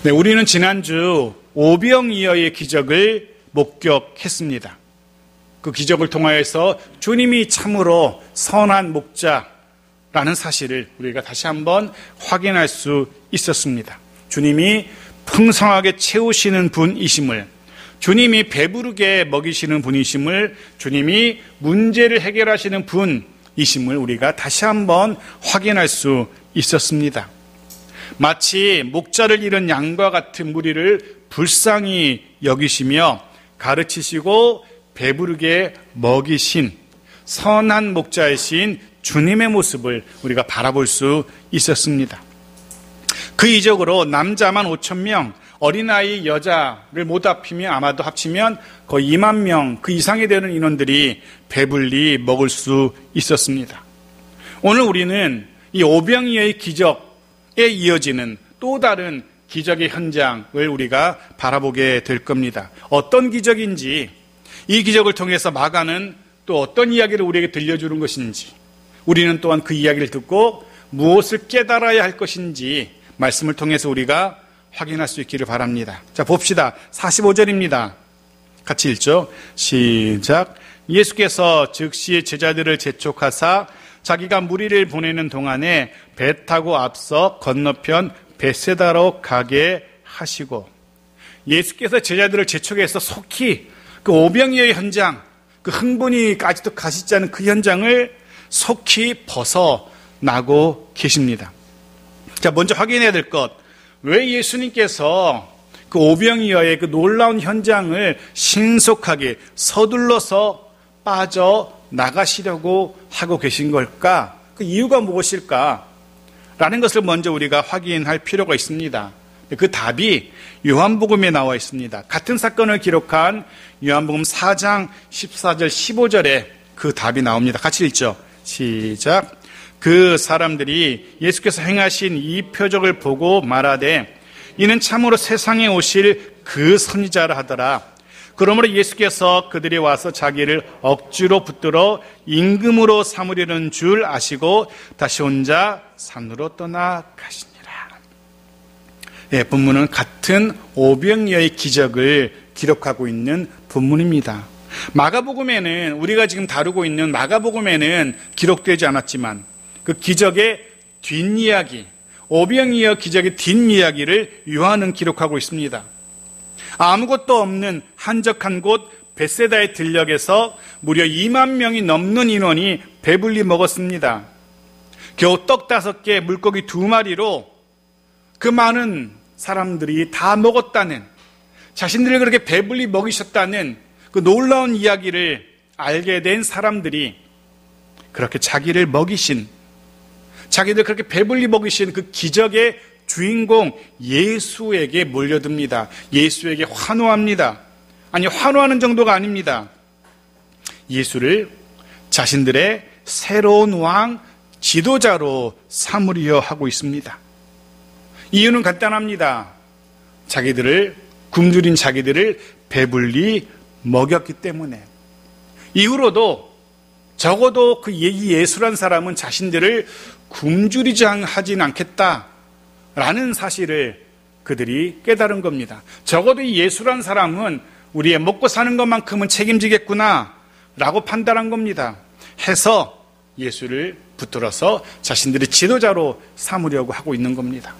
네, 우리는 지난주 오병이어의 기적을 목격했습니다. 그 기적을 통하여서 주님이 참으로 선한 목자라는 사실을 우리가 다시 한번 확인할 수 있었습니다. 주님이 풍성하게 채우시는 분이심을, 주님이 배부르게 먹이시는 분이심을, 주님이 문제를 해결하시는 분이심을 우리가 다시 한번 확인할 수 있었습니다. 마치 목자를 잃은 양과 같은 무리를 불쌍히 여기시며 가르치시고 배부르게 먹이신 선한 목자이신 주님의 모습을 우리가 바라볼 수 있었습니다. 그 이적으로 남자만 5,000명, 어린아이, 여자를 모두 아마도 합치면 거의 2만 명 그 이상이 되는 인원들이 배불리 먹을 수 있었습니다. 오늘 우리는 이 오병이어의 기적에 이어지는 또 다른 기적의 현장을 우리가 바라보게 될 겁니다. 어떤 기적인지, 이 기적을 통해서 마가는 또 어떤 이야기를 우리에게 들려주는 것인지, 우리는 또한 그 이야기를 듣고 무엇을 깨달아야 할 것인지 말씀을 통해서 우리가 확인할 수 있기를 바랍니다. 자, 봅시다. 45절입니다. 같이 읽죠. 시작. 예수께서 즉시 제자들을 재촉하사 자기가 무리를 보내는 동안에 배 타고 앞서 건너편 벳세다로 가게 하시고, 예수께서 제자들을 재촉해서 속히 그 오병이어의 현장, 그 흥분이 아직도 가시지 않은 그 현장을 속히 벗어나고 계십니다. 자, 먼저 확인해야 될 것, 왜 예수님께서 그 오병이어의 그 놀라운 현장을 신속하게 서둘러서 빠져나가시려고 하고 계신 걸까? 그 이유가 무엇일까? 라는 것을 먼저 우리가 확인할 필요가 있습니다. 그 답이 요한복음에 나와 있습니다. 같은 사건을 기록한 요한복음 4장 14절 15절에 그 답이 나옵니다. 같이 읽죠. 시작. 그 사람들이 예수께서 행하신 이 표적을 보고 말하되 이는 참으로 세상에 오실 그 선지자라 하더라. 그러므로 예수께서 그들이 와서 자기를 억지로 붙들어 임금으로 삼으려는 줄 아시고 다시 혼자 산으로 떠나가시니라. 예, 본문은 같은 오병이어의 기적을 기록하고 있는 본문입니다. 마가복음에는, 우리가 지금 다루고 있는 마가복음에는 기록되지 않았지만 그 기적의 뒷이야기, 오병이어 기적의 뒷이야기를 요한은 기록하고 있습니다. 아무것도 없는 한적한 곳 벳세다의 들녘에서 무려 2만 명이 넘는 인원이 배불리 먹었습니다. 겨우 떡 5개, 물고기 2마리로 그 많은 사람들이 다 먹었다는, 자신들을 그렇게 배불리 먹이셨다는 그 놀라운 이야기를 알게 된 사람들이 그렇게 자기를 먹이신, 자기들 그렇게 배불리 먹이신 그 기적의 주인공 예수에게 몰려듭니다. 예수에게 환호합니다. 아니, 환호하는 정도가 아닙니다. 예수를 자신들의 새로운 왕, 지도자로 삼으려 하고 있습니다. 이유는 간단합니다. 굶주린 자기들을 배불리 먹였기 때문에. 이후로도 적어도 그 예수란 사람은 자신들을 굶주리지 하진 않겠다라는 사실을 그들이 깨달은 겁니다. 적어도 이 예수란 사람은 우리의 먹고 사는 것만큼은 책임지겠구나 라고 판단한 겁니다. 해서 예수를 붙들어서 자신들의 지도자로 삼으려고 하고 있는 겁니다.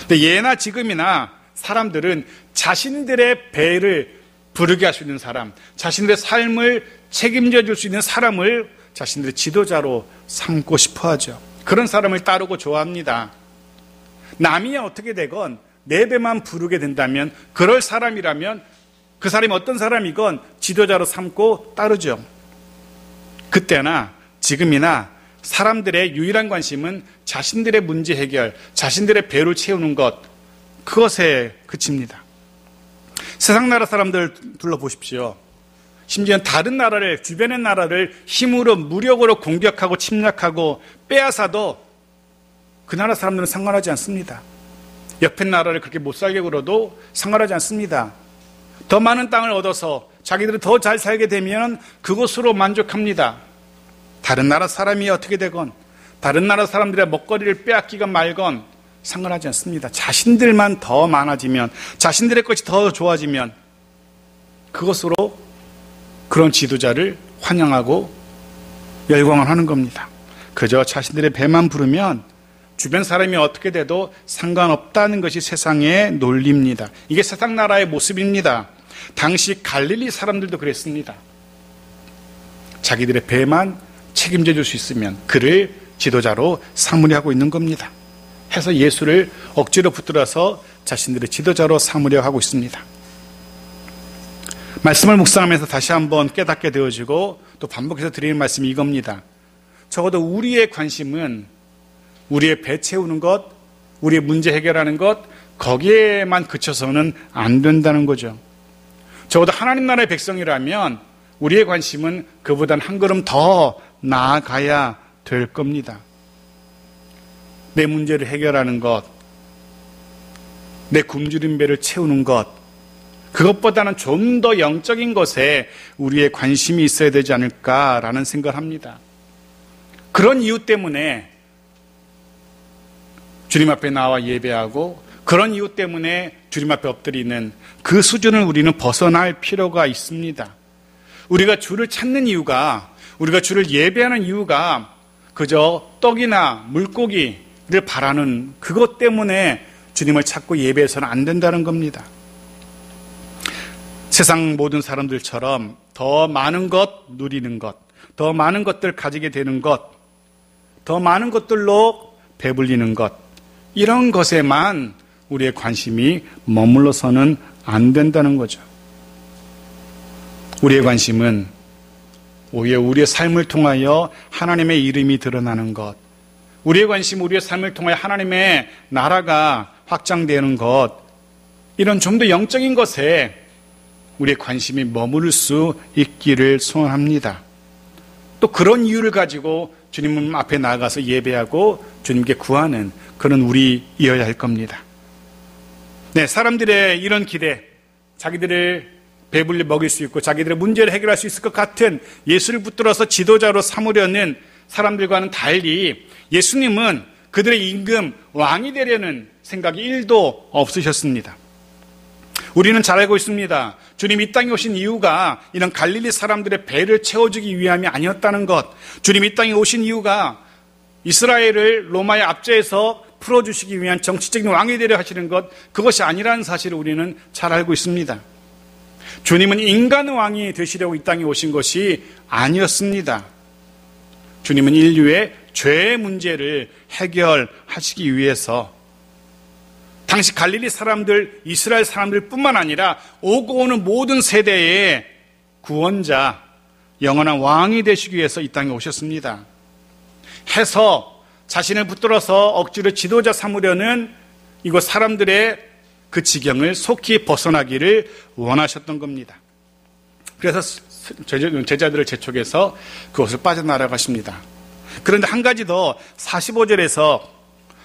근데 예나 지금이나 사람들은 자신들의 배를 부르게 할 수 있는 사람, 자신들의 삶을 책임져 줄 수 있는 사람을 자신들의 지도자로 삼고 싶어 하죠. 그런 사람을 따르고 좋아합니다. 남이 어떻게 되건 내 배만 부르게 된다면, 그럴 사람이라면 그 사람이 어떤 사람이건 지도자로 삼고 따르죠. 그때나 지금이나 사람들의 유일한 관심은 자신들의 문제 해결, 자신들의 배를 채우는 것, 그것에 그칩니다. 세상 나라 사람들 둘러보십시오. 심지어 다른 나라를, 주변의 나라를 힘으로, 무력으로 공격하고 침략하고 빼앗아도 그 나라 사람들은 상관하지 않습니다. 옆에 나라를 그렇게 못 살게 굴어도 상관하지 않습니다. 더 많은 땅을 얻어서 자기들이 더 잘 살게 되면 그것으로 만족합니다. 다른 나라 사람이 어떻게 되건, 다른 나라 사람들의 먹거리를 빼앗기건 말건 상관하지 않습니다. 자신들만 더 많아지면, 자신들의 것이 더 좋아지면 그것으로 그런 지도자를 환영하고 열광을 하는 겁니다. 그저 자신들의 배만 부르면 주변 사람이 어떻게 돼도 상관없다는 것이 세상의 논리입니다. 이게 세상 나라의 모습입니다. 당시 갈릴리 사람들도 그랬습니다. 자기들의 배만 책임져 줄 수 있으면 그를 지도자로 삼으려 하고 있는 겁니다. 해서 예수를 억지로 붙들어서 자신들의 지도자로 삼으려 하고 있습니다. 말씀을 묵상하면서 다시 한번 깨닫게 되어지고 또 반복해서 드리는 말씀이 이겁니다. 적어도 우리의 관심은 우리의 배 채우는 것, 우리의 문제 해결하는 것, 거기에만 그쳐서는 안 된다는 거죠. 적어도 하나님 나라의 백성이라면 우리의 관심은 그보단 한 걸음 더 나아가야 될 겁니다. 내 문제를 해결하는 것, 내 굶주린 배를 채우는 것, 그것보다는 좀 더 영적인 것에 우리의 관심이 있어야 되지 않을까라는 생각을 합니다. 그런 이유 때문에 주님 앞에 나와 예배하고, 그런 이유 때문에 주님 앞에 엎드리는 그 수준을 우리는 벗어날 필요가 있습니다. 우리가 주를 찾는 이유가, 우리가 주를 예배하는 이유가 그저 떡이나 물고기를 바라는 그것 때문에 주님을 찾고 예배해서는 안 된다는 겁니다. 세상 모든 사람들처럼 더 많은 것 누리는 것, 더 많은 것들 가지게 되는 것, 더 많은 것들로 배불리는 것, 이런 것에만 우리의 관심이 머물러서는 안 된다는 거죠. 우리의 관심은 오히려 우리의 삶을 통하여 하나님의 이름이 드러나는 것, 우리의 관심, 우리의 삶을 통하여 하나님의 나라가 확장되는 것, 이런 좀 더 영적인 것에 우리의 관심이 머무를 수 있기를 소원합니다. 또 그런 이유를 가지고 주님 앞에 나아가서 예배하고 주님께 구하는 그런 우리이어야 할 겁니다. 네, 사람들의 이런 기대, 자기들을 배불리 먹일 수 있고 자기들의 문제를 해결할 수 있을 것 같은 예수를 붙들어서 지도자로 삼으려는 사람들과는 달리 예수님은 그들의 임금 왕이 되려는 생각이 1도 없으셨습니다. 우리는 잘 알고 있습니다. 주님 이 땅에 오신 이유가 이런 갈릴리 사람들의 배를 채워주기 위함이 아니었다는 것, 주님 이 땅에 오신 이유가 이스라엘을 로마의 압제에서 풀어주시기 위한 정치적인 왕이 되려 하시는 것, 그것이 아니라는 사실을 우리는 잘 알고 있습니다. 주님은 인간의 왕이 되시려고 이 땅에 오신 것이 아니었습니다. 주님은 인류의 죄의 문제를 해결하시기 위해서 당시 갈릴리 사람들, 이스라엘 사람들 뿐만 아니라 오고 오는 모든 세대의 구원자, 영원한 왕이 되시기 위해서 이 땅에 오셨습니다. 해서 자신을 붙들어서 억지로 지도자 삼으려는 이곳 사람들의 그 지경을 속히 벗어나기를 원하셨던 겁니다. 그래서 제자들을 재촉해서 그곳을 빠져나가십니다. 그런데 한 가지 더 45절에서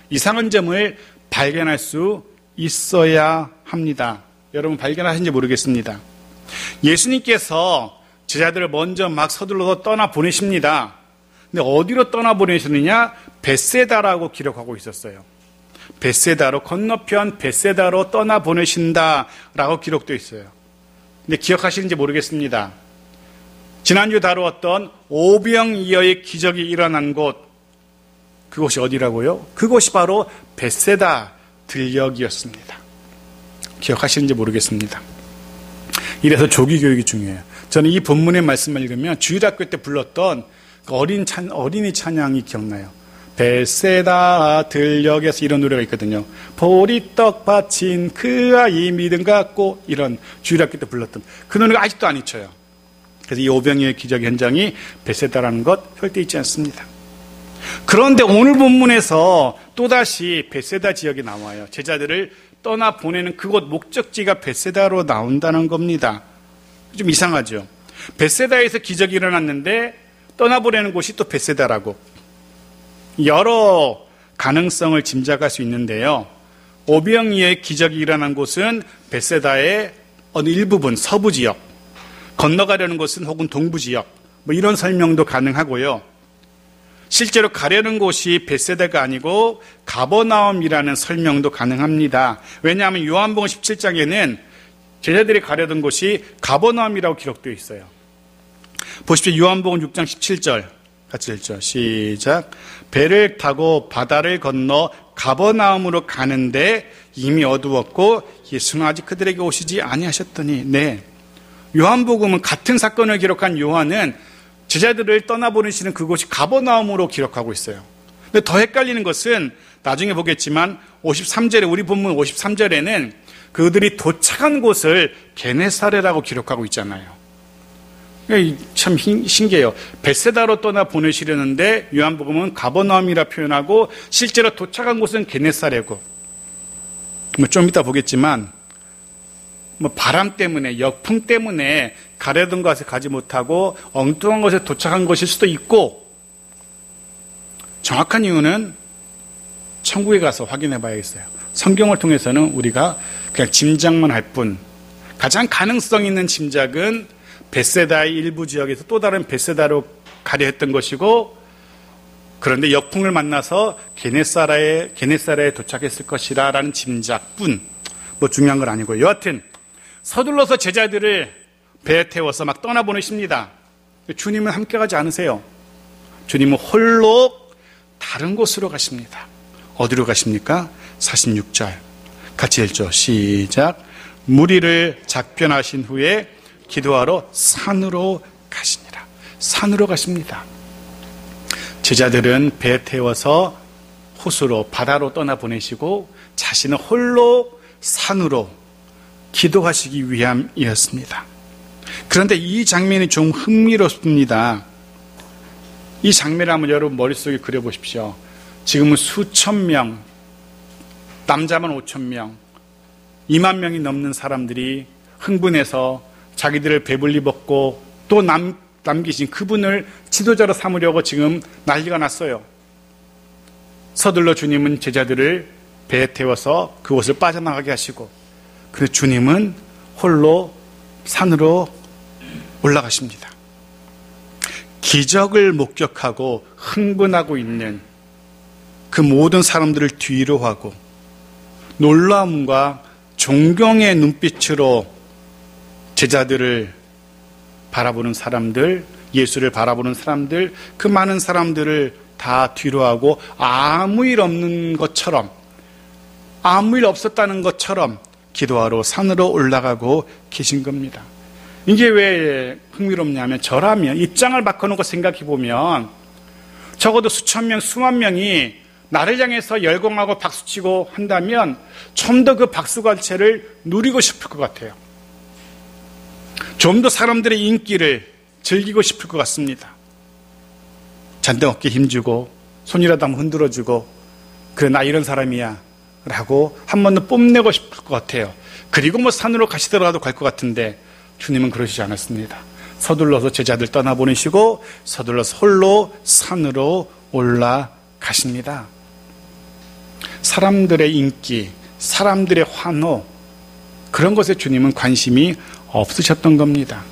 이상한 점을 발견할 수 있어야 합니다. 여러분 발견하신지 모르겠습니다. 예수님께서 제자들을 먼저 막 서둘러서 떠나 보내십니다. 근데 어디로 떠나 보내셨느냐? 벳세다라고 기록하고 있었어요. 벳세다로, 건너편 벳세다로 떠나 보내신다라고 기록되어 있어요. 근데 기억하시는지 모르겠습니다. 지난주 다루었던 오병이어의 기적이 일어난 곳, 그곳이 어디라고요? 그곳이 바로 벳세다 들녘이었습니다. 기억하시는지 모르겠습니다. 이래서 조기 교육이 중요해요. 저는 이 본문의 말씀을 읽으면 주일학교 때 불렀던 그 어린이 찬양이 기억나요. 벳세다 들녘에서 이런 노래가 있거든요. 보리떡 바친 그 아이 믿음 갖고, 이런 주일학교 때 불렀던 그 노래가 아직도 안 잊혀요. 그래서 이 오병이어의 기적 현장이 벳세다라는 것 절대 잊지 않습니다. 그런데 오늘 본문에서 또다시 벳세다 지역이 나와요. 제자들을 떠나 보내는 그곳 목적지가 벳세다로 나온다는 겁니다. 좀 이상하죠. 벳세다에서 기적이 일어났는데 떠나보내는 곳이 또 벳세다라고. 여러 가능성을 짐작할 수 있는데요. 오병이어의 기적이 일어난 곳은 벳세다의 어느 일부분, 서부 지역, 건너가려는 곳은 혹은 동부 지역, 뭐 이런 설명도 가능하고요. 실제로 가려는 곳이 벳세다가 아니고 가버나움이라는 설명도 가능합니다. 왜냐하면 요한복음 17장에는 제자들이 가려던 곳이 가버나움이라고 기록되어 있어요. 보십시오. 요한복음 6장 17절 같이 읽죠. 시작. 배를 타고 바다를 건너 가버나움으로 가는데 이미 어두웠고 예수는 아직 그들에게 오시지 아니하셨더니. 네, 요한복음은 같은 사건을 기록한 요한은 제자들을 떠나보내시는 그곳이 가버나움으로 기록하고 있어요. 근데 더 헷갈리는 것은 나중에 보겠지만 53절에 우리 본문 53절에는 그들이 도착한 곳을 게네사레라고 기록하고 있잖아요. 참 신기해요. 벳세다로 떠나 보내시려는데 요한복음은 가버나움이라 표현하고 실제로 도착한 곳은 게네사레고, 좀 이따 보겠지만 바람 때문에, 역풍 때문에 가려던 곳에 가지 못하고 엉뚱한 곳에 도착한 것일 수도 있고, 정확한 이유는 천국에 가서 확인해 봐야겠어요. 성경을 통해서는 우리가 그냥 짐작만 할 뿐, 가장 가능성 있는 짐작은 벳세다의 일부 지역에서 또 다른 벳세다로 가려 했던 것이고, 그런데 역풍을 만나서 게네사라에 도착했을 것이라 라는 짐작뿐, 중요한 건 아니고요. 여하튼 서둘러서 제자들을 배에 태워서 막 떠나보내십니다. 주님은 함께 가지 않으세요. 주님은 홀로 다른 곳으로 가십니다. 어디로 가십니까? 46절 같이 읽죠. 시작. 무리를 작변하신 후에 기도하러 산으로 가시니라. 산으로 가십니다. 제자들은 배에 태워서 호수로, 바다로 떠나보내시고 자신은 홀로 산으로 기도하시기 위함이었습니다. 그런데 이 장면이 좀 흥미롭습니다. 이 장면을 한번 여러분 머릿속에 그려보십시오. 지금은 수천 명, 남자만 5천 명, 2만 명이 넘는 사람들이 흥분해서 자기들을 배불리 먹고 또 남기신 그분을 지도자로 삼으려고 지금 난리가 났어요. 서둘러 주님은 제자들을 배에 태워서 그곳을 빠져나가게 하시고, 그래서 주님은 홀로 산으로 올라가십니다. 기적을 목격하고 흥분하고 있는 그 모든 사람들을 뒤로 하고 놀라움과 존경의 눈빛으로 제자들을 바라보는 사람들, 예수를 바라보는 사람들, 그 많은 사람들을 다 뒤로 하고 아무 일 없는 것처럼, 아무 일 없었다는 것처럼 기도하러 산으로 올라가고 계신 겁니다. 이게 왜 흥미롭냐면, 저라면 입장을 바꿔놓고 생각해보면 적어도 수천 명, 수만 명이 나를 향해서 열광하고 박수치고 한다면 좀 더 그 박수갈채를 누리고 싶을 것 같아요. 좀 더 사람들의 인기를 즐기고 싶을 것 같습니다. 잔뜩 어깨 힘주고 손이라도 한번 흔들어주고, 그래 나 이런 사람이야 라고 한 번 더 뽐내고 싶을 것 같아요. 그리고 산으로 가시더라도 갈 것 같은데 주님은 그러시지 않았습니다. 서둘러서 제자들 떠나보내시고 서둘러서 홀로 산으로 올라가십니다. 사람들의 인기, 사람들의 환호, 그런 것에 주님은 관심이 없으셨던 겁니다.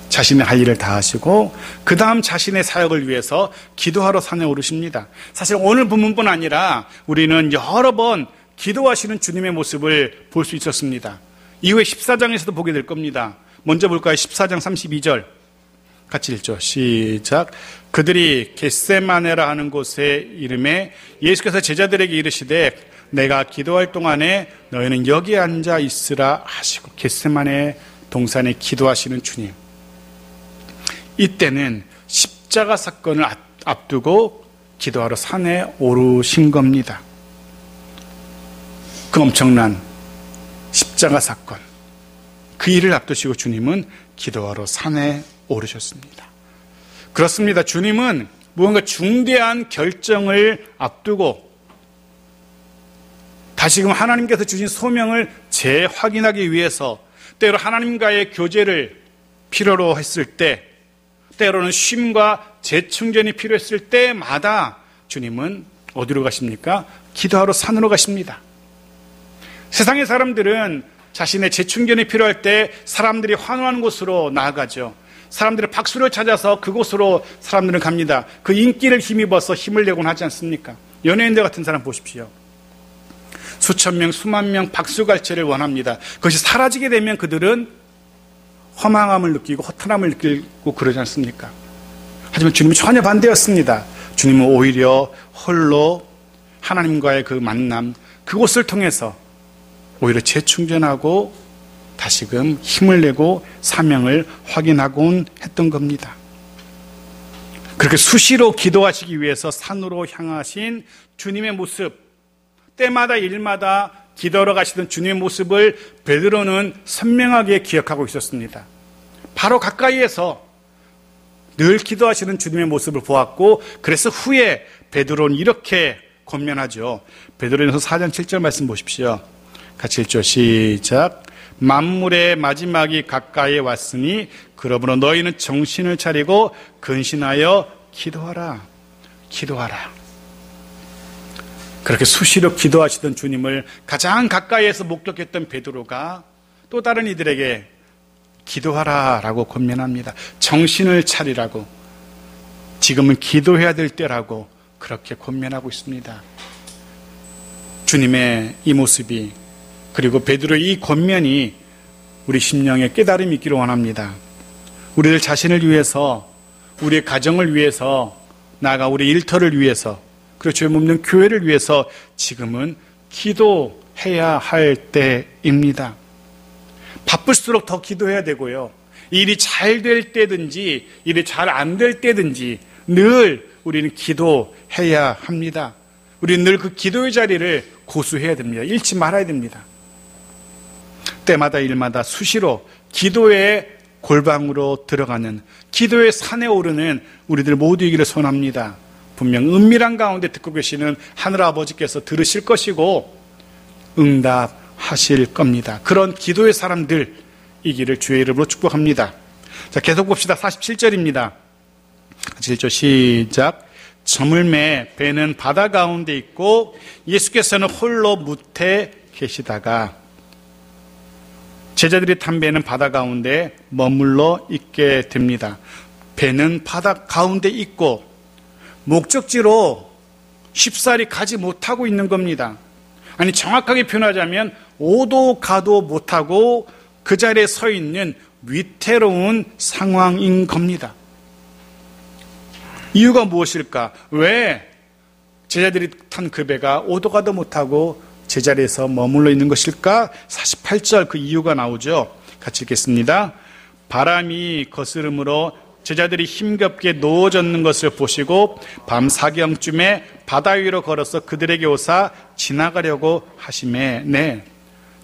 자신의 할 일을 다 하시고 그 다음 자신의 사역을 위해서 기도하러 산에 오르십니다. 사실 오늘 본문뿐 아니라 우리는 여러 번 기도하시는 주님의 모습을 볼 수 있었습니다. 이후에 14장에서도 보게 될 겁니다. 먼저 볼까요? 14장 32절 같이 읽죠. 시작. 그들이 겟세마네라 하는 곳에 이름에 예수께서 제자들에게 이르시되 내가 기도할 동안에 너희는 여기 앉아 있으라 하시고, 겟세마네 동산에 기도하시는 주님. 이때는 십자가 사건을 앞두고 기도하러 산에 오르신 겁니다. 그 엄청난 십자가 사건, 그 일을 앞두시고 주님은 기도하러 산에 오르셨습니다. 그렇습니다. 주님은 무언가 중대한 결정을 앞두고 다시금 하나님께서 주신 소명을 재확인하기 위해서, 때로 하나님과의 교제를 필요로 했을 때, 때로는 쉼과 재충전이 필요했을 때마다 주님은 어디로 가십니까? 기도하러 산으로 가십니다. 세상의 사람들은 자신의 재충전이 필요할 때 사람들이 환호하는 곳으로 나아가죠. 사람들의 박수를 찾아서 그곳으로 사람들은 갑니다. 그 인기를 힘입어서 힘을 내곤 하지 않습니까? 연예인들 같은 사람 보십시오. 수천 명, 수만 명 박수갈채를 원합니다. 그것이 사라지게 되면 그들은 허망함을 느끼고 허탈함을 느끼고 그러지 않습니까? 하지만 주님은 전혀 반대였습니다. 주님은 오히려 홀로 하나님과의 그 만남, 그곳을 통해서 오히려 재충전하고 다시금 힘을 내고 사명을 확인하곤 했던 겁니다. 그렇게 수시로 기도하시기 위해서 산으로 향하신 주님의 모습, 때마다 일마다 기도하러 가시던 주님의 모습을 베드로는 선명하게 기억하고 있었습니다. 바로 가까이에서 늘 기도하시는 주님의 모습을 보았고, 그래서 후에 베드로는 이렇게 권면하죠. 베드로전서 4장 7절 말씀 보십시오. 같이 읽죠. 시작. 만물의 마지막이 가까이 왔으니 그러므로 너희는 정신을 차리고 근신하여 기도하라. 기도하라. 그렇게 수시로 기도하시던 주님을 가장 가까이에서 목격했던 베드로가 또 다른 이들에게 기도하라라고 권면합니다. 정신을 차리라고, 지금은 기도해야 될 때라고 그렇게 권면하고 있습니다. 주님의 이 모습이, 그리고 베드로의 이 권면이 우리 심령에 깨달음이 있기를 원합니다. 우리들 자신을 위해서, 우리의 가정을 위해서, 나아가 우리 일터를 위해서, 그리고 주의 몸된 교회를 위해서 지금은 기도해야 할 때입니다. 바쁠수록 더 기도해야 되고요. 일이 잘 될 때든지 일이 잘 안 될 때든지 늘 우리는 기도해야 합니다. 우리는 늘 그 기도의 자리를 고수해야 됩니다. 잃지 말아야 됩니다. 때마다 일마다 수시로 기도의 골방으로 들어가는, 기도의 산에 오르는 우리들 모두이기를 소원합니다. 분명 은밀한 가운데 듣고 계시는 하늘아버지께서 들으실 것이고 응답하실 겁니다. 그런 기도의 사람들이기를 주의 이름으로 축복합니다. 자, 계속 봅시다. 47절입니다. 같이 읽죠. 시작. 저물매 배는 바다 가운데 있고 예수께서는 홀로 무태 계시다가 제자들이 탄 배는 바다 가운데 머물러 있게 됩니다. 배는 바다 가운데 있고 목적지로 쉽사리 가지 못하고 있는 겁니다. 아니, 정확하게 표현하자면 오도 가도 못하고 그 자리에 서 있는 위태로운 상황인 겁니다. 이유가 무엇일까? 왜 제자들이 탄 그 배가 오도 가도 못하고 제자리에서 머물러 있는 것일까? 48절 그 이유가 나오죠. 같이 읽겠습니다. 바람이 거스름으로 제자들이 힘겹게 놓아졌는 것을 보시고 밤 사경쯤에 바다 위로 걸어서 그들에게 오사 지나가려고 하시매. 네,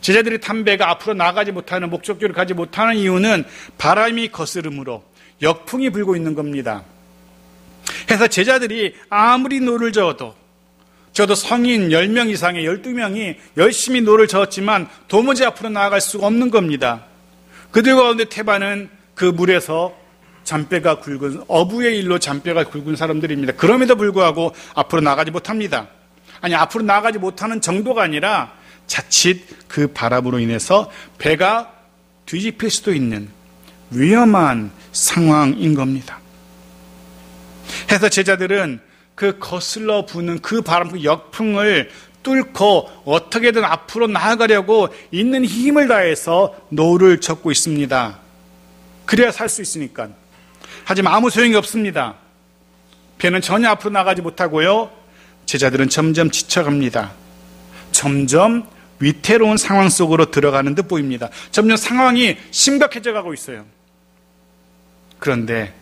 제자들이 탄 배가 앞으로 나가지 못하는, 목적지로 가지 못하는 이유는 바람이 거스름으로 역풍이 불고 있는 겁니다. 해서 제자들이 아무리 노를 저어도, 저도 성인 10명 이상의 12명이 열심히 노를 저었지만 도무지 앞으로 나아갈 수가 없는 겁니다. 그들 가운데 태반은 그 물에서 잔뼈가 굵은, 어부의 일로 잔뼈가 굵은 사람들입니다. 그럼에도 불구하고 앞으로 나가지 못합니다. 아니, 앞으로 나가지 못하는 정도가 아니라 자칫 그 바람으로 인해서 배가 뒤집힐 수도 있는 위험한 상황인 겁니다. 해서 제자들은 그 거슬러 부는 그 바람, 그 역풍을 뚫고 어떻게든 앞으로 나아가려고 있는 힘을 다해서 노를 젓고 있습니다. 그래야 살 수 있으니까. 하지만 아무 소용이 없습니다. 배는 전혀 앞으로 나가지 못하고요. 제자들은 점점 지쳐갑니다. 점점 위태로운 상황 속으로 들어가는 듯 보입니다. 점점 상황이 심각해져 가고 있어요. 그런데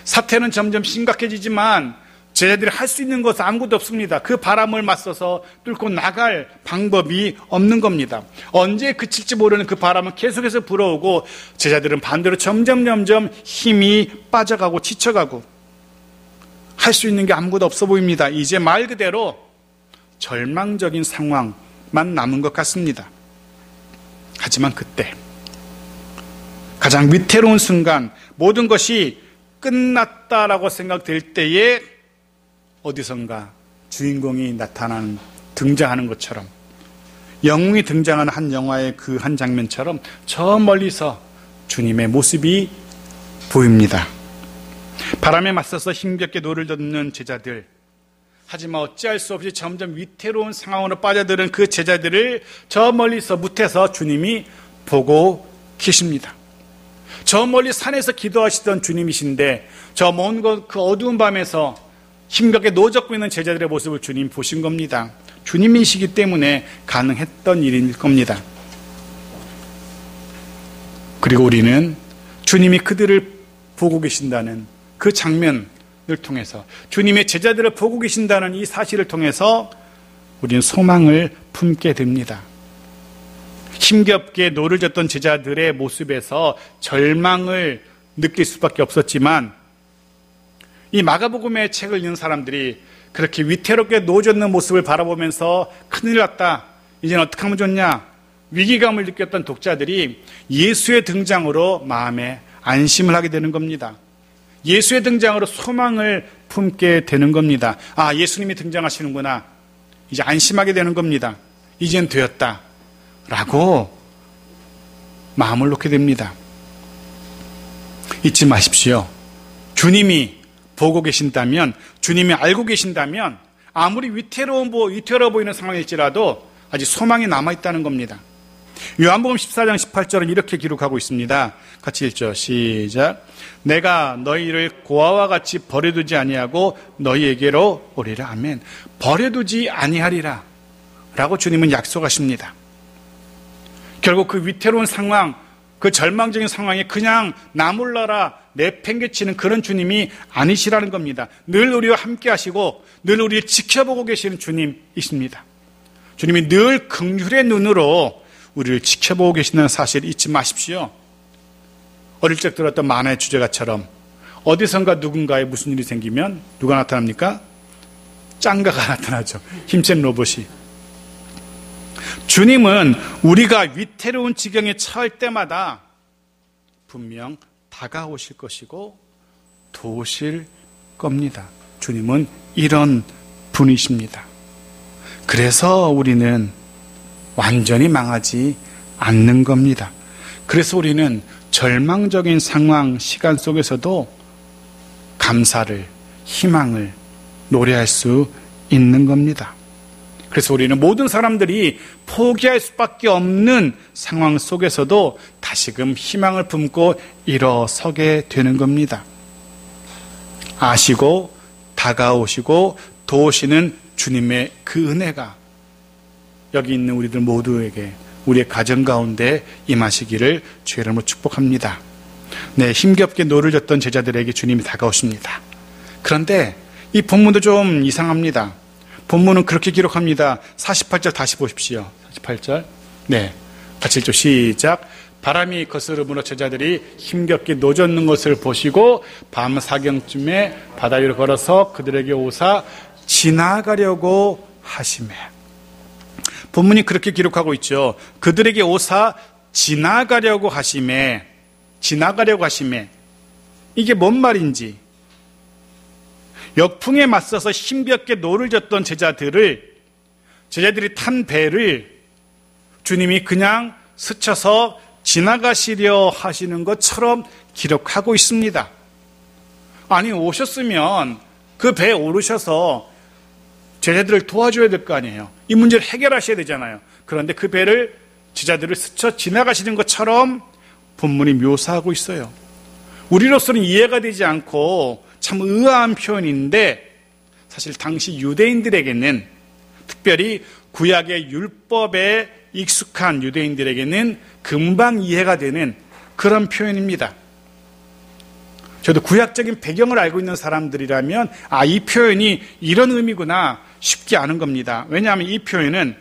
사태는 점점 심각해지지만 제자들이 할 수 있는 것은 아무것도 없습니다. 그 바람을 맞서서 뚫고 나갈 방법이 없는 겁니다. 언제 그칠지 모르는 그 바람은 계속해서 불어오고 제자들은 반대로 점점 힘이 빠져가고 지쳐가고 할 수 있는 게 아무것도 없어 보입니다. 이제 말 그대로 절망적인 상황만 남은 것 같습니다. 하지만 그때 가장 위태로운 순간, 모든 것이 끝났다라고 생각될 때에 어디선가 주인공이 등장하는 것처럼, 영웅이 등장하는 한 영화의 그 한 장면처럼 저 멀리서 주님의 모습이 보입니다. 바람에 맞서서 힘겹게 노를 젓는 제자들, 하지만 어찌할 수 없이 점점 위태로운 상황으로 빠져드는 그 제자들을 저 멀리서 무태서 주님이 보고 계십니다. 저 멀리 산에서 기도하시던 주님이신데 저 먼 곳 그 어두운 밤에서 힘겹게 노젓고 있는 제자들의 모습을 주님 보신 겁니다. 주님이시기 때문에 가능했던 일일 겁니다. 그리고 우리는 주님이 그들을 보고 계신다는 그 장면을 통해서, 주님의 제자들을 보고 계신다는 이 사실을 통해서 우리는 소망을 품게 됩니다. 힘겹게 노를 젓던 제자들의 모습에서 절망을 느낄 수밖에 없었지만, 이 마가복음의 책을 읽는 사람들이 그렇게 위태롭게 노젓는 모습을 바라보면서 큰일 났다, 이제는 어떻게 하면 좋냐, 위기감을 느꼈던 독자들이 예수의 등장으로 마음에 안심을 하게 되는 겁니다. 예수의 등장으로 소망을 품게 되는 겁니다. 아, 예수님이 등장하시는구나, 이제 안심하게 되는 겁니다. 이젠 되었다 라고 마음을 놓게 됩니다. 잊지 마십시오. 주님이 보고 계신다면, 주님이 알고 계신다면 아무리 위태로워 보이는 상황일지라도 아직 소망이 남아있다는 겁니다. 요한복음 14장 18절은 이렇게 기록하고 있습니다. 같이 읽죠. 시작. 내가 너희를 고아와 같이 버려두지 아니하고 너희에게로 오리라. 아멘. 버려두지 아니하리라 라고 주님은 약속하십니다. 결국 그 위태로운 상황, 그 절망적인 상황에 그냥 나 몰라라 내팽개치는 그런 주님이 아니시라는 겁니다. 늘 우리와 함께 하시고 늘 우리를 지켜보고 계시는 주님이십니다. 주님이 늘 긍휼의 눈으로 우리를 지켜보고 계신다는 사실을 잊지 마십시오. 어릴 적 들었던 만화의 주제가처럼 어디선가 누군가에 무슨 일이 생기면 누가 나타납니까? 짱가가 나타나죠. 힘센 로봇이. 주님은 우리가 위태로운 지경에 처할 때마다 분명 다가오실 것이고 도우실 겁니다. 주님은 이런 분이십니다. 그래서 우리는 완전히 망하지 않는 겁니다. 그래서 우리는 절망적인 상황, 시간 속에서도 감사를, 희망을 노래할 수 있는 겁니다. 그래서 우리는 모든 사람들이 포기할 수밖에 없는 상황 속에서도 다시금 희망을 품고 일어서게 되는 겁니다. 아시고 다가오시고 도우시는 주님의 그 은혜가 여기 있는 우리들 모두에게, 우리의 가정 가운데 임하시기를 주의 이름으로 축복합니다. 네, 힘겹게 노를 젓던 제자들에게 주님이 다가오십니다. 그런데 이 본문도 좀 이상합니다. 본문은 그렇게 기록합니다. 48절 다시 보십시오. 48절. 네, 같이 읽죠. 시작. 바람이 거스름으로 제자들이 힘겹게 노젓는 것을 보시고 밤 사경쯤에 바다 위로 걸어서 그들에게 오사 지나가려고 하시매. 본문이 그렇게 기록하고 있죠. 그들에게 오사 지나가려고 하시매. 지나가려고 하시매. 이게 뭔 말인지. 역풍에 맞서서 힘겹게 노를 젓던 제자들이 탄 배를 주님이 그냥 스쳐서 지나가시려 하시는 것처럼 기록하고 있습니다. 아니, 오셨으면 그 배에 오르셔서 제자들을 도와줘야 될 거 아니에요. 이 문제를 해결하셔야 되잖아요. 그런데 그 배를, 제자들을 스쳐 지나가시는 것처럼 본문이 묘사하고 있어요. 우리로서는 이해가 되지 않고 참 의아한 표현인데, 사실 당시 유대인들에게는, 특별히 구약의 율법에 익숙한 유대인들에게는 금방 이해가 되는 그런 표현입니다. 저도 구약적인 배경을 알고 있는 사람들이라면 이 표현이 이런 의미구나 쉽게 아는 겁니다. 왜냐하면 이 표현은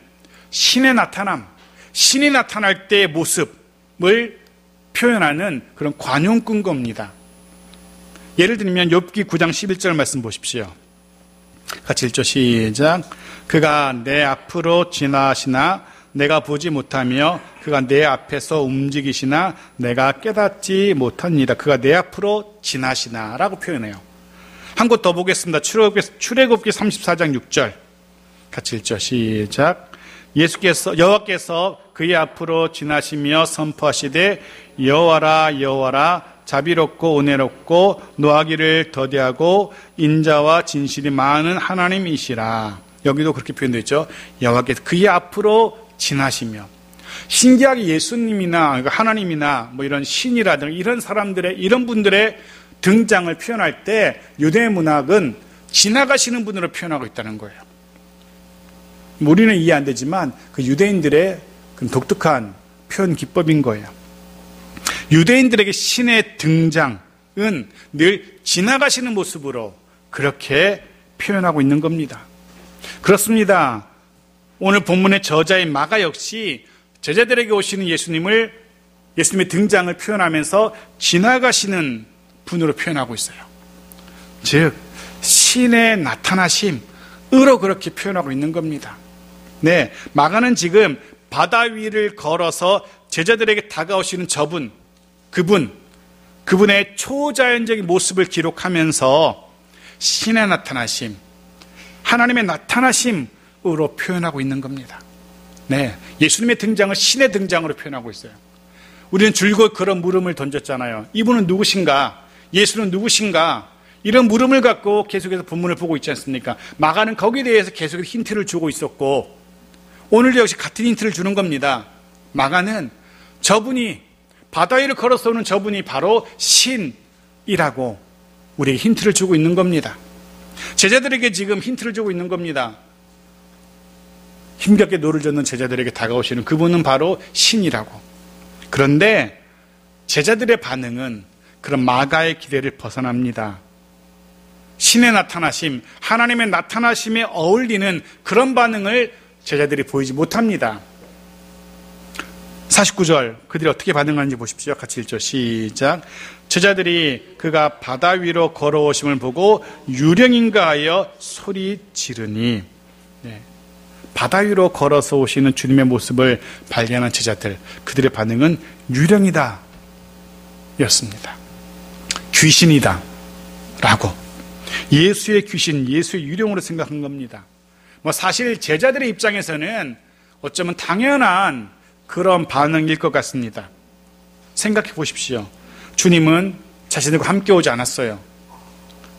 신의 나타남, 신이 나타날 때의 모습을 표현하는 그런 관용군 겁니다. 예를 들면 욥기 9장 11절 말씀 보십시오. 같이 읽죠. 시작. 그가 내 앞으로 지나시나 내가 보지 못하며 그가 내 앞에서 움직이시나 내가 깨닫지 못합니다. 그가 내 앞으로 지나시나 라고 표현해요. 한 곳 더 보겠습니다. 출애굽기 34장 6절 같이 읽죠. 시작. 여호와께서 그의 앞으로 지나시며 선포하시되 여호와라 여호와라 자비롭고 은혜롭고 노하기를 더디하고 인자와 진실이 많은 하나님이시라. 여기도 그렇게 표현되어 있죠. 여호와께서 그의 앞으로 지나시며. 신기하게 예수님이나 하나님이나 뭐 이런 신이라든가 이런 사람들의, 이런 분들의 등장을 표현할 때 유대 문학은 지나가시는 분으로 표현하고 있다는 거예요. 우리는 이해 안 되지만 그 유대인들의 그 독특한 표현 기법인 거예요. 유대인들에게 신의 등장은 늘 지나가시는 모습으로 그렇게 표현하고 있는 겁니다. 그렇습니다. 오늘 본문의 저자인 마가 역시 제자들에게 오시는 예수님의 등장을 표현하면서 지나가시는 분으로 표현하고 있어요. 즉 신의 나타나심으로 그렇게 표현하고 있는 겁니다. 네, 마가는 지금 바다 위를 걸어서 제자들에게 다가오시는 그분의 초자연적인 모습을 기록하면서 신의 나타나심, 하나님의 나타나심으로 표현하고 있는 겁니다. 네, 예수님의 등장을 신의 등장으로 표현하고 있어요. 우리는 줄곧 그런 물음을 던졌잖아요. 이분은 누구신가? 예수는 누구신가? 이런 물음을 갖고 계속해서 본문을 보고 있지 않습니까? 마가는 거기에 대해서 계속해서 힌트를 주고 있었고 오늘도 역시 같은 힌트를 주는 겁니다. 마가는 저분이 바다 위를 걸어서 오는 저분이 바로 신이라고 우리에게 힌트를 주고 있는 겁니다. 제자들에게 지금 힌트를 주고 있는 겁니다. 힘겹게 노를 젓는 제자들에게 다가오시는 그분은 바로 신이라고. 그런데 제자들의 반응은 그런 마가의 기대를 벗어납니다. 신의 나타나심, 하나님의 나타나심에 어울리는 그런 반응을 제자들이 보이지 못합니다. 49절 그들이 어떻게 반응하는지 보십시오. 같이 읽죠. 시작. 제자들이 그가 바다 위로 걸어오심을 보고 유령인가 하여 소리 지르니. 네. 바다 위로 걸어서 오시는 주님의 모습을 발견한 제자들, 그들의 반응은 유령이다 였습니다. 귀신이다 라고 예수의 귀신, 예수의 유령으로 생각한 겁니다. 사실 제자들의 입장에서는 어쩌면 당연한 그런 반응일 것 같습니다. 생각해 보십시오. 주님은 자신들과 함께 오지 않았어요.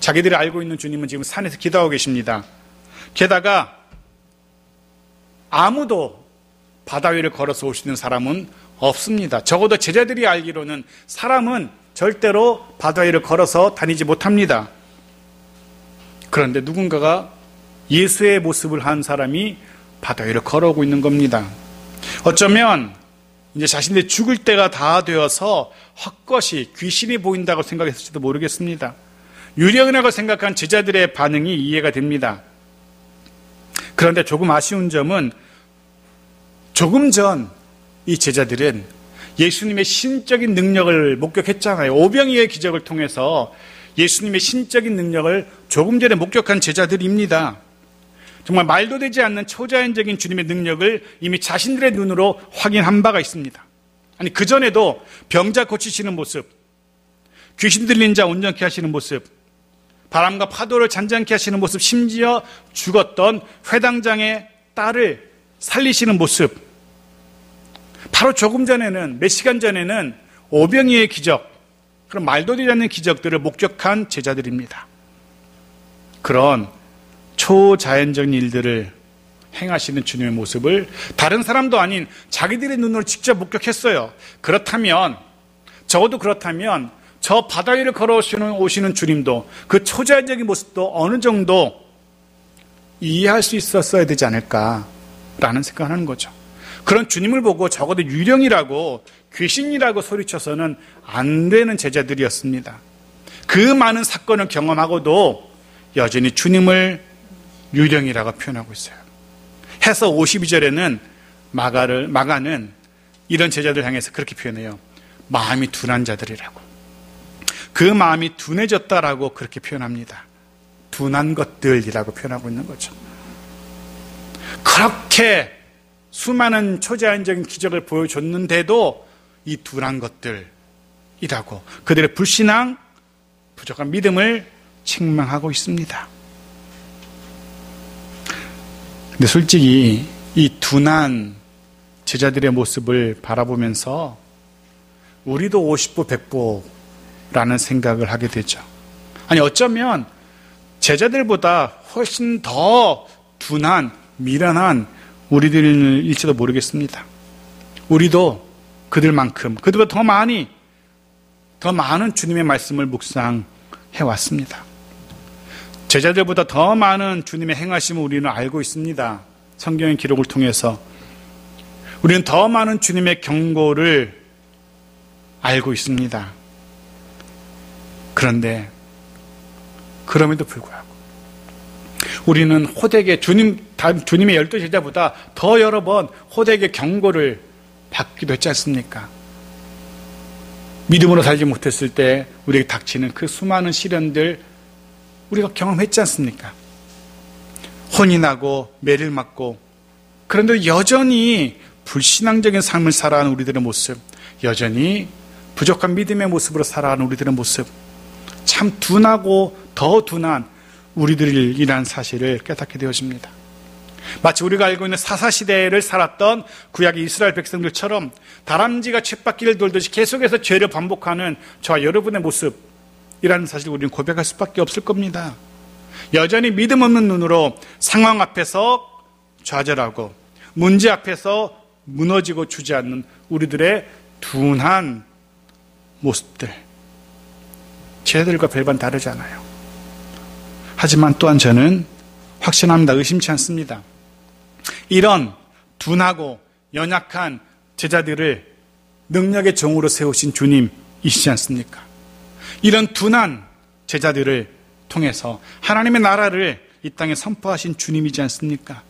자기들이 알고 있는 주님은 지금 산에서 기도하고 계십니다. 게다가 아무도 바다 위를 걸어서 오시는 사람은 없습니다. 적어도 제자들이 알기로는 사람은 절대로 바다 위를 걸어서 다니지 못합니다. 그런데 누군가가 예수의 모습을 한 사람이 바다 위를 걸어오고 있는 겁니다. 어쩌면 이제 자신들이 죽을 때가 다 되어서 헛것이 귀신이 보인다고 생각했을지도 모르겠습니다. 유령이라고 생각한 제자들의 반응이 이해가 됩니다. 그런데 조금 아쉬운 점은 조금 전 이 제자들은 예수님의 신적인 능력을 목격했잖아요. 오병이어의 기적을 통해서 예수님의 신적인 능력을 조금 전에 목격한 제자들입니다. 정말 말도 되지 않는 초자연적인 주님의 능력을 이미 자신들의 눈으로 확인한 바가 있습니다. 아니 그전에도 병자 고치시는 모습, 귀신 들린 자 온전케 하시는 모습, 바람과 파도를 잔잔케 하시는 모습, 심지어 죽었던 회당장의 딸을 살리시는 모습, 바로 조금 전에는, 몇 시간 전에는 오병이어의 기적, 그런 말도 되지 않는 기적들을 목격한 제자들입니다. 그런 초자연적인 일들을 행하시는 주님의 모습을 다른 사람도 아닌 자기들의 눈으로 직접 목격했어요. 적어도 그렇다면 저 바다 위를 걸어오시는 주님도 그 초자연적인 모습도 어느 정도 이해할 수 있었어야 되지 않을까라는 생각을 하는 거죠. 그런 주님을 보고 적어도 유령이라고, 귀신이라고 소리쳐서는 안 되는 제자들이었습니다. 그 많은 사건을 경험하고도 여전히 주님을 유령이라고 표현하고 있어요. 해서 52절에는 마가는 이런 제자들 향해서 그렇게 표현해요. 마음이 둔한 자들이라고. 그 마음이 둔해졌다라고 그렇게 표현합니다. 둔한 것들이라고 표현하고 있는 거죠. 그렇게 수많은 초자연적인 기적을 보여줬는데도 이 둔한 것들이라고 그들의 불신앙, 부족한 믿음을 책망하고 있습니다. 근데 솔직히 이 둔한 제자들의 모습을 바라보면서 우리도 50보 100보 라는 생각을 하게 되죠. 아니, 어쩌면 제자들보다 훨씬 더 둔한, 미련한 우리들일지도 모르겠습니다. 우리도 그들만큼, 그들보다 더 많은 주님의 말씀을 묵상해 왔습니다. 제자들보다 더 많은 주님의 행하심을 우리는 알고 있습니다. 성경의 기록을 통해서 우리는 더 많은 주님의 경고를 알고 있습니다. 그런데 그럼에도 불구하고 우리는 호되게 주님의 12 제자보다 더 여러 번 호되게 경고를 받기도 했지 않습니까? 믿음으로 살지 못했을 때 우리에게 닥치는 그 수많은 시련들 우리가 경험했지 않습니까? 혼이 나고 매를 맞고, 그런데 여전히 불신앙적인 삶을 살아가는 우리들의 모습, 여전히 부족한 믿음의 모습으로 살아가는 우리들의 모습, 참 둔하고 더 둔한 우리들이라는 사실을 깨닫게 되어집니다. 마치 우리가 알고 있는 사사시대를 살았던 구약의 이스라엘 백성들처럼 다람쥐가 쳇바퀴를 돌듯이 계속해서 죄를 반복하는 저와 여러분의 모습이라는 사실을 우리는 고백할 수밖에 없을 겁니다. 여전히 믿음 없는 눈으로 상황 앞에서 좌절하고 문제 앞에서 무너지고 주저앉는 우리들의 둔한 모습들, 쟤들과 별반 다르지 않아요. 하지만 또한 저는 확신합니다. 의심치 않습니다. 이런 둔하고 연약한 제자들을 능력의 종으로 세우신 주님이시지 않습니까? 이런 둔한 제자들을 통해서 하나님의 나라를 이 땅에 선포하신 주님이지 않습니까?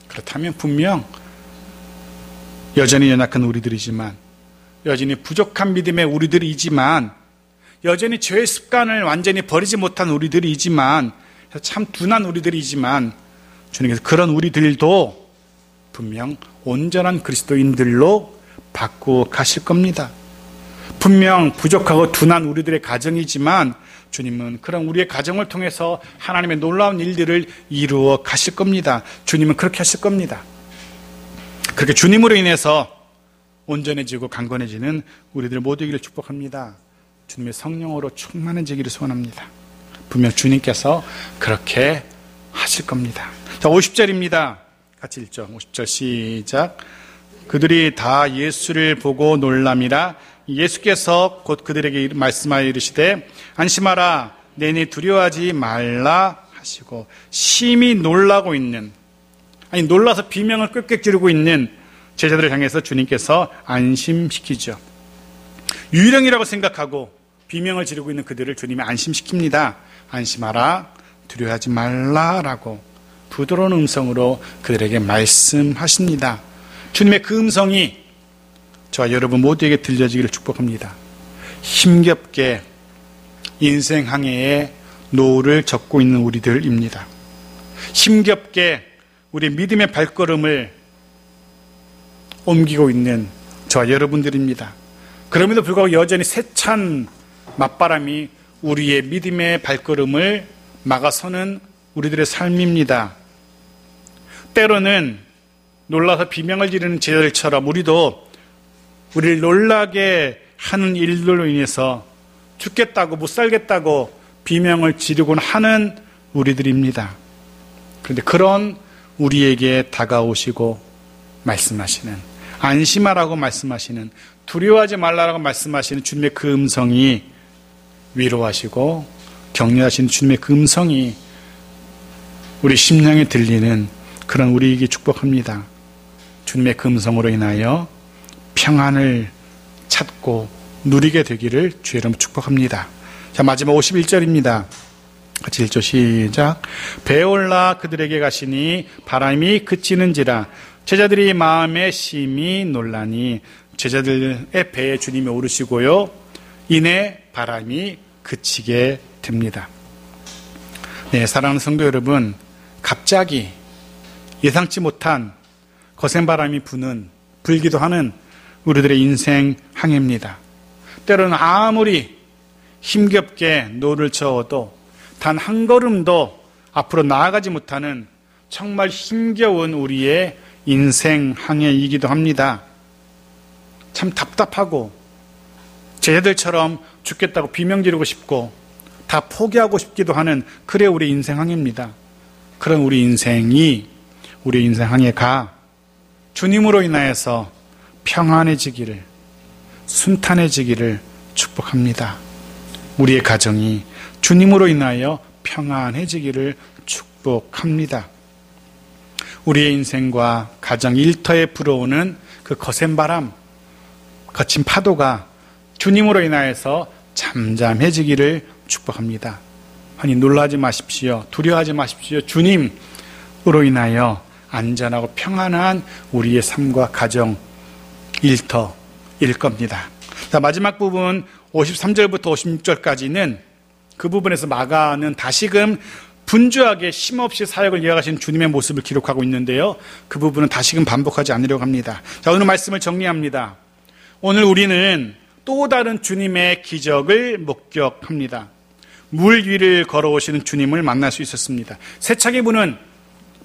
그렇다면 분명 여전히 연약한 우리들이지만, 여전히 부족한 믿음의 우리들이지만, 여전히 죄의 습관을 완전히 버리지 못한 우리들이지만, 참 둔한 우리들이지만, 주님께서 그런 우리들도 분명 온전한 그리스도인들로 바꾸어 가실 겁니다. 분명 부족하고 둔한 우리들의 가정이지만 주님은 그런 우리의 가정을 통해서 하나님의 놀라운 일들을 이루어 가실 겁니다. 주님은 그렇게 하실 겁니다. 그렇게 주님으로 인해서 온전해지고 강건해지는 우리들 모두에게 축복합니다. 주님의 성령으로 충만해지기를 소원합니다. 분명 주님께서 그렇게 하실 겁니다. 자, 50절입니다. 같이 읽죠. 50절 시작. 그들이 다 예수를 보고 놀람이라. 예수께서 곧 그들에게 말씀하여 이르시되 안심하라, 내니 두려워하지 말라 하시고, 심히 놀라고 있는, 놀라서 비명을 꽥꽥 지르고 있는 제자들을 향해서 주님께서 안심시키죠. 유령이라고 생각하고 비명을 지르고 있는 그들을 주님이 안심시킵니다. 안심하라, 두려워하지 말라라고 부드러운 음성으로 그들에게 말씀하십니다. 주님의 그 음성이 저와 여러분 모두에게 들려지기를 축복합니다. 힘겹게 인생 항해에 노를 젓고 있는 우리들입니다. 힘겹게 우리 믿음의 발걸음을 옮기고 있는 저와 여러분들입니다. 그럼에도 불구하고 여전히 세찬 맞바람이 우리의 믿음의 발걸음을 막아서는 우리들의 삶입니다. 때로는 놀라서 비명을 지르는 제자들처럼 우리도 우리를 놀라게 하는 일들로 인해서 죽겠다고 못 살겠다고 비명을 지르곤 하는 우리들입니다. 그런데 그런 우리에게 다가오시고 말씀하시는, 안심하라고 말씀하시는, 두려워하지 말라고 말씀하시는 주님의 그 음성이, 위로하시고 격려하시는 주님의 그 음성이 우리 심령에 들리는 그런 우리에게 축복합니다. 주님의 그 음성으로 인하여 평안을 찾고 누리게 되기를 주의 이름으로 축복합니다. 자, 마지막 51절입니다. 같이 읽죠. 시작. 배에 올라 그들에게 가시니 바람이 그치는지라. 제자들이 마음에 심히 놀라니. 제자들의 배에 주님이 오르시고요, 이내 바람이 그치게 됩니다. 네, 사랑하는 성도 여러분, 갑자기 예상치 못한 거센 바람이 불기도 하는 우리들의 인생 항해입니다. 때로는 아무리 힘겹게 노를 저어도 단 한 걸음도 앞으로 나아가지 못하는 정말 힘겨운 우리의 인생 항해이기도 합니다. 참 답답하고 제자들처럼 죽겠다고 비명 지르고 싶고 다 포기하고 싶기도 하는 그래 우리 인생항해입니다. 그런 우리 인생이 우리 인생항해가 주님으로 인하여서 평안해지기를, 순탄해지기를 축복합니다. 우리의 가정이 주님으로 인하여 평안해지기를 축복합니다. 우리의 인생과 가정 일터에 불어오는 그 거센 바람, 거친 파도가 주님으로 인하여서 잠잠해지기를 축복합니다. 아니 놀라지 마십시오. 두려워하지 마십시오. 주님으로 인하여 안전하고 평안한 우리의 삶과 가정 일터일 겁니다. 자, 마지막 부분 53절부터 56절까지는 그 부분에서 마가는 다시금 분주하게 쉼없이 사역을 이어가신 주님의 모습을 기록하고 있는데요. 그 부분은 다시금 반복하지 않으려고 합니다. 자, 오늘 말씀을 정리합니다. 오늘 우리는 또 다른 주님의 기적을 목격합니다. 물 위를 걸어오시는 주님을 만날 수 있었습니다. 세차게 부는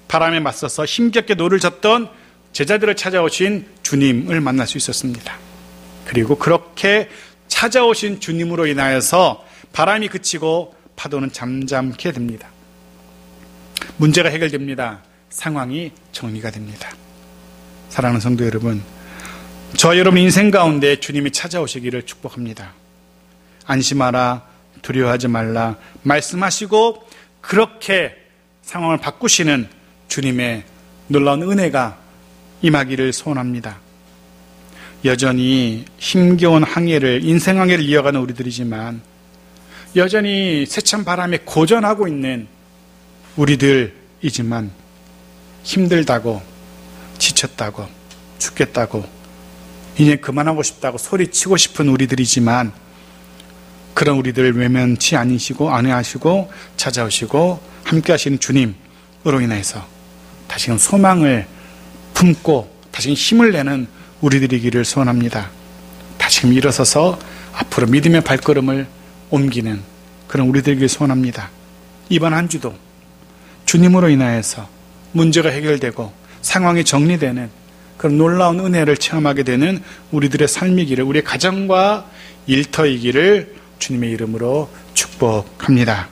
바람에 맞서서 힘겹게 노를 젓던 제자들을 찾아오신 주님을 만날 수 있었습니다. 그리고 그렇게 찾아오신 주님으로 인하여서 바람이 그치고 파도는 잠잠케 됩니다. 문제가 해결됩니다. 상황이 정리가 됩니다. 사랑하는 성도 여러분, 저와 여러분 인생 가운데 주님이 찾아오시기를 축복합니다. 안심하라, 두려워하지 말라 말씀하시고 그렇게 상황을 바꾸시는 주님의 놀라운 은혜가 임하기를 소원합니다. 여전히 힘겨운 항해를, 인생 항해를 이어가는 우리들이지만 여전히 세찬 바람에 고전하고 있는 우리들이지만 힘들다고, 지쳤다고, 죽겠다고, 이제 그만하고 싶다고 소리치고 싶은 우리들이지만 그런 우리들을 외면치 않으시고 안해하시고 찾아오시고 함께 하시는 주님으로 인해서 다시금 소망을 품고 다시금 힘을 내는 우리들이기를 소원합니다. 다시금 일어서서 앞으로 믿음의 발걸음을 옮기는 그런 우리들이기를 소원합니다. 이번 한 주도 주님으로 인하여서 문제가 해결되고 상황이 정리되는 그런 놀라운 은혜를 체험하게 되는 우리들의 삶이기를, 우리의 가정과 일터이기를 주님의 이름으로 축복합니다.